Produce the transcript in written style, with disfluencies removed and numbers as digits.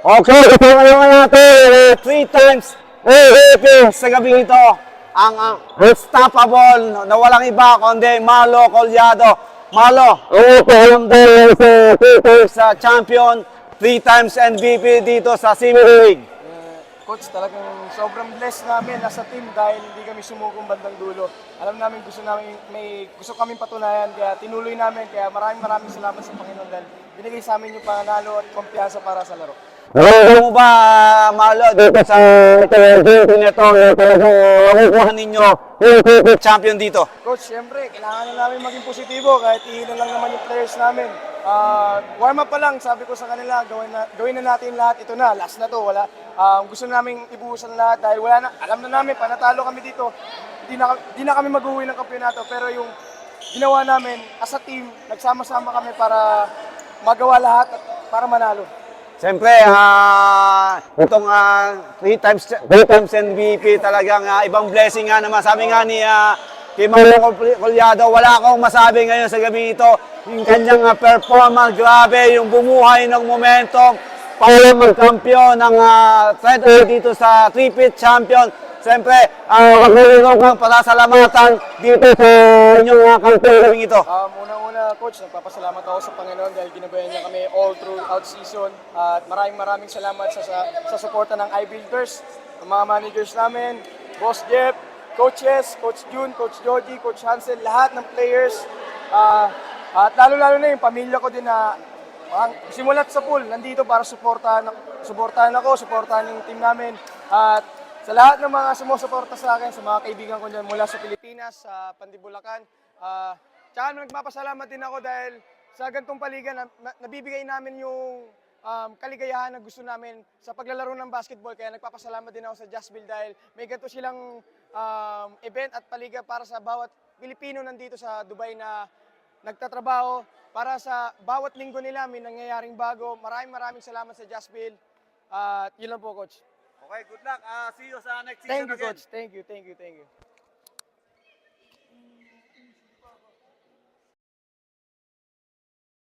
Okay, kasama naman natin 3 times MVP sa gabi ito. Ang unstoppable na walang iba kundi Marlo Collado. Marlo, ang dahil sa 2 times champion, 3 times MVP dito sa Simi League. Coach, talagang sobrang blessed namin nasa team dahil hindi kami sumukong bandang dulo. Alam namin may gusto kaming patunayan kaya tinuloy namin kaya maraming salamat sa Panginoon dahil binigay sa amin yung pananalo at kumpiyansa para sa laro. Ano mo ba, Marlo, dito sa game nito na talagang makukuha ninyo yung champion dito? Coach, siyempre, kailangan na namin maging positibo kahit iilan lang naman yung players namin. Warm up pa lang, sabi ko sa kanila, gawin na natin lahat. Ito na, last na to. Gusto namin ibuhusan lahat dahil alam na namin, panatalo kami dito. Di na kami mag-uwi ng kampyonato. Pero yung ginawa namin, as a team, nagsama-sama kami para magawa lahat at para manalo. Siyempre, itong 3 times MVP talagang ibang blessing nga naman. Sabi nga ni Marlo Collado, wala akong masabi ngayon sa gabi ito. Yung kanyang performance, grabe, yung bumuhay ng momentum para magkampiyon ng dito sa 3-peat champion. Siyempre, magulong kang pasasalamatan dito sa inyong kampiyon ito. Una-una, Coach, nagpapasalamat ako sa Panginoon dahil ginabayan niya kami all throughout season. At maraming salamat sa suporta ng iBuilders, ng mga managers namin, Boss Jeff, coaches, Coach June, Coach Joji, Coach Hansel, lahat ng players. At lalo-lalo na yung pamilya ko din na simulat sa pool, nandito para suportahan ako, suportahan yung team namin. At sa lahat ng mga sumusuporta sa akin, sa mga kaibigan ko dyan mula sa Pilipinas, sa Pandibulacan. Tsaka nagpapasalamat din ako dahil sa ganitong paligan, nabibigay namin yung kaligayahan na gusto namin sa paglalaro ng basketball. Kaya nagpapasalamat din ako sa Jazzville dahil may ganito silang event at paliga para sa bawat Pilipino nandito sa Dubai na nagtatrabaho. Para sa bawat linggo nila may nangyayaring bago. Maraming salamat sa Jazzville. At yun lang po, Coach. Okay, good luck. See you sa next season Thank you, again. Coach. Thank you.